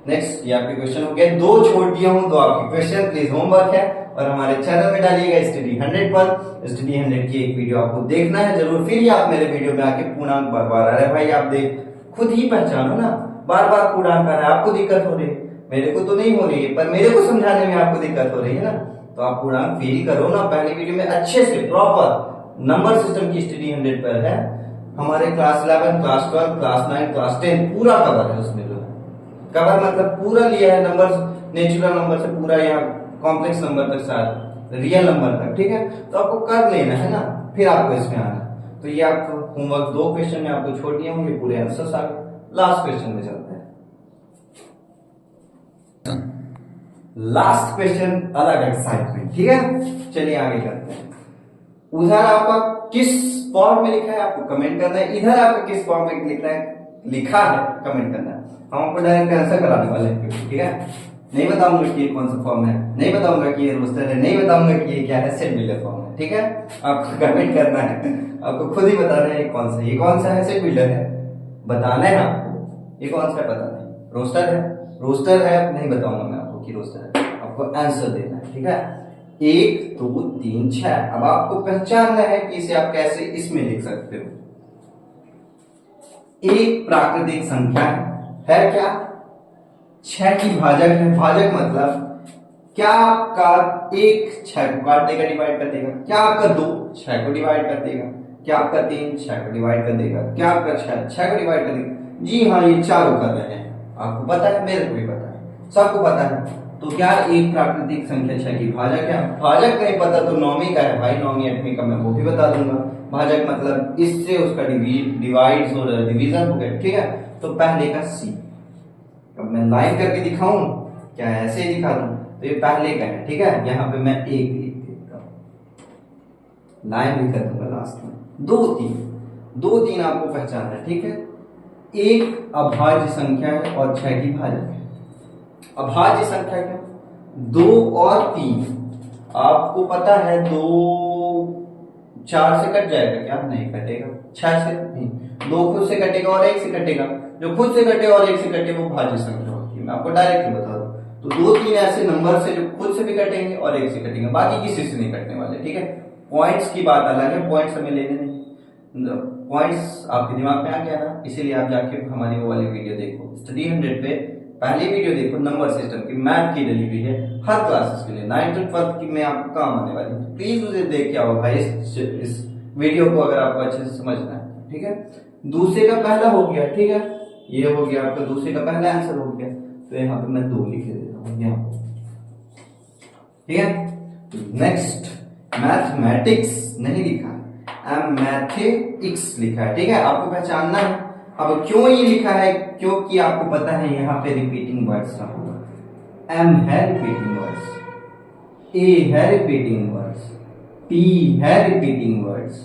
नेक्स्ट ये आपके क्वेश्चन हो गए, 2 छोड़ दिया हूं, 2 आपके क्वेश्चन, प्लीज होमवर्क है, और हमारे चैनल में डालिएगा स्टडी 100 पर। स्टडी 100 की एक वीडियो आपको देखना है जरूर, फिर ही आप मेरे वीडियो में आके पूर्णांक बार बार आ रहे भाई, आप देख खुद ही पहचानो ना, बार बार कूड़ा कर रहा है, आपको दिक्कत हो रही है, मेरे को तो नहीं हो रही है, पर मेरे को समझाने में आपको दिक्कत हो रही है ना, तो आप पूर्णांक फील करो ना। पहले वीडियो में अच्छे से प्रॉपर नंबर सिस्टम की स्टडी 100 पर है, हमारे क्लास 11, क्लास 12, क्लास 9, क्लास 10 पूरा कवर है उसमें। जो कवर मतलब पूरा लिया है नंबर, नेचुरल नंबर से पूरा यहाँ कॉम्प्लेक्स नंबर तक, साथ रियल नंबर तक, ठीक है। तो आपको कर लेना है ना, फिर आपको इसमें आना। तो ये आपको होमवर्क 2 क्वेश्चन में आपको छोड़ दिए होंगे, पूरे आंसर्स आ गए। लास्ट क्वेश्चन में चलते हैं। लास्ट क्वेश्चन अलग एक्साइटमेंट, ठीक है। चलिए आगे करते हैं। उधर आपका किस फॉर्म में लिखा है आपको कमेंट करना है, इधर आपका किस फॉर्म में लिखा है कमेंट करना है। हम आपको डायरेक्ट आंसर कराने वाले हैं, ठीक है। नहीं बताऊंगा कि ये कौन सा फॉर्म है, नहीं बताऊंगा कि ये रोस्टर है, नहीं बताऊंगा कि ये क्या है, सेट बिल्डर फॉर्म है, ठीक है। आपको कमेंट करना है, आपको खुद ही बताना है कौन सा, ये कौन सा है, सेट बिल्डर है, बताना है आपको। ये कौन सा है पता नहीं, रोस्टर है, रोस्टर है नहीं बताऊंगा मैं आपको कि रोस्टर है, आपको आंसर देना है, ठीक है। 1 2 3 6। अब आपको पहचानना है कि इसे आप कैसे इसमें लिख सकते हो। एक प्राकृतिक संख्या है क्या, 6 की भाजक है। भाजक मतलब क्या आपका 1 6 को काट देगा, डिवाइड कर देगा, क्या आपका 2 6 को डिवाइड कर देगा, क्या आपका 3 6 को डिवाइड कर देगा, क्या आपका 6 को डिवाइड कर देगा। जी हाँ, ये चारों कर रहे हैं, आपको पता है, मेरे को भी पता है, सबको पता है। तो क्या एक प्राकृतिक संख्या 6 की भाजक है? भाजक नहीं पता तो नौवीं का है भाई, 9वीं 8वीं का मैं वो भी बता दूंगा। भाजक मतलब इससे उसका डिवाइड हो रहा, डिवीजन हो गया, ठीक है। तो पहले का सी, अब मैं लाइन करके दिखाऊं क्या, ऐसे ही दिखा दूं, तो ये पहले का है, ठीक है। यहाँ पे मैं 1 लिख देता हूं, लाइन भी कर दूंगा लास्ट में। 2 3 आपको पहचानना है, ठीक है। एक अभाज्य संख्या है और 6 की भाजक है। अभाज्य संख्या क्या, 2 और 3, आपको पता है 2 4 से कट जाएगा क्या, नहीं कटेगा, 6 से नहीं, 2 खुद से कटेगा और 1 से कटेगा, जो खुद से कटे और 1 से कटे वो भाज्य संख्या होती है, मैं आपको डायरेक्टली बता दूं। तो 2 3 ऐसे नंबर से जो खुद से भी कटेंगे और 1 से कटेंगे, बाकी किसी से नहीं कटने वाले, ठीक है। पॉइंट्स की बात अलग है, पॉइंट्स हमें लेने नहीं, पॉइंट्स आपके दिमाग में आ गया ना, इसीलिए आप जाके हमारी वो वाली वीडियो देखो, स्टडी 100 पे पहली वीडियो देखो, नंबर सिस्टम की मैथ की डली हुई है हर क्लासेस के लिए, 9th to 12th की में आपको काम आने वाली है। प्लीज उसे देख के आओ भाई, इस वीडियो को अगर आपको अच्छे से समझना है, ठीक है। दूसरे का पहला हो गया, ठीक है, ये हो गया आपका दूसरे का पहला आंसर हो गया। तो यहाँ पे मैं 2 लिख देता हूँ यहाँ, ठीक है। नेक्स्ट मैथमेटिक्स नहीं लिखा, मैथेटिक्स लिखा है, ठीक है। आपको पहचानना है। अब क्यों ये लिखा है, क्योंकि आपको पता है यहाँ पे रिपीटिंग वर्ड्स ना होगा। एम है रिपीटिंग वर्ड्स, ए है रिपीटिंग वर्ड्स, टी है रिपीटिंग वर्ड्स,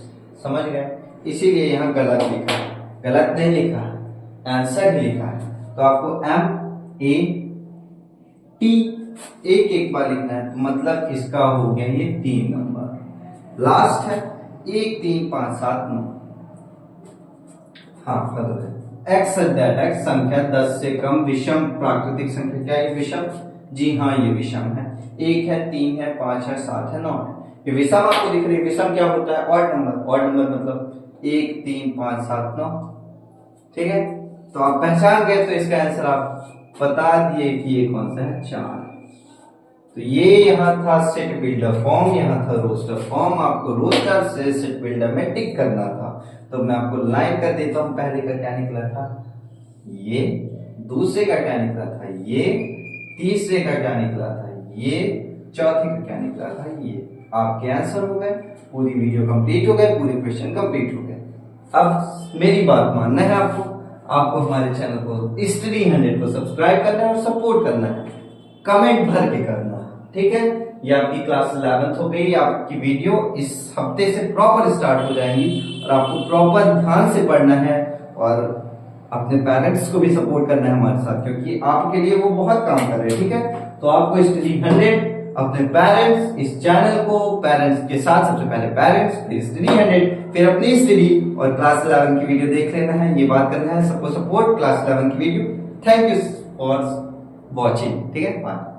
समझ गए। इसीलिए यहाँ गलत लिखा है, गलत नहीं लिखा है, आंसर ही लिखा है। तो आपको एम ए टी एक बार लिखना है, मतलब इसका हो गया ये 3 नंबर। लास्ट है 1 3 5 7 9। हाँ बदल है, एक्स दैट एक्स संख्या 10 से कम विषम प्राकृतिक संख्या। क्या ये विषम? जी हाँ ये विषम है। 1 है 3 है 5 है 7 है 9 है, ये विषम आपको दिख रही है। विषम क्या होता है? Odd number. ऑड नंबर मतलब 1 3 5 7 9, ठीक है। तो आप पहचान गए, तो इसका आंसर आप बता दिए कि ये कौन सा है, 4। तो ये यहाँ था सेट बिल्डर फॉर्म, यहाँ था रोस्टर फॉर्म। आपको रोस्टर से सेट बिल्डर में टिक करना था। तो मैं आपको लाइन कर देता हूं। पहले का क्या निकला था ये, दूसरे का क्या निकला था ये, तीसरे का क्या निकला था ये, चौथे का क्या निकला था ये। आपके आंसर हो गए, पूरी वीडियो कंप्लीट हो गए, पूरे क्वेश्चन कंप्लीट हो गए। अब मेरी बात मानना है आपको हमारे चैनल को स्टडी 100 को सब्सक्राइब करना है और सपोर्ट करना है, कमेंट भर के करना है, ठीक है। ये आपकी क्लास 11th हो गई। आपकी वीडियो इस हफ्ते से प्रॉपर स्टार्ट हो जाएंगी और आपको प्रॉपर ध्यान से पढ़ना है और अपने पेरेंट्स को भी सपोर्ट करना है हमारे साथ, क्योंकि आपके लिए वो बहुत काम कर रहे हैं, ठीक है। तो आपको स्टडी 100 अपने पेरेंट्स, इस चैनल को पेरेंट्स के साथ, सबसे पहले पेरेंट्स, फिर स्टडी 100, फिर अपनी स्टडी और क्लास 11 की वीडियो देख लेना है। ये बात करना है, सबको सपोर्ट क्लास 11 की video. Thank you for watching, ठीक है, बाय।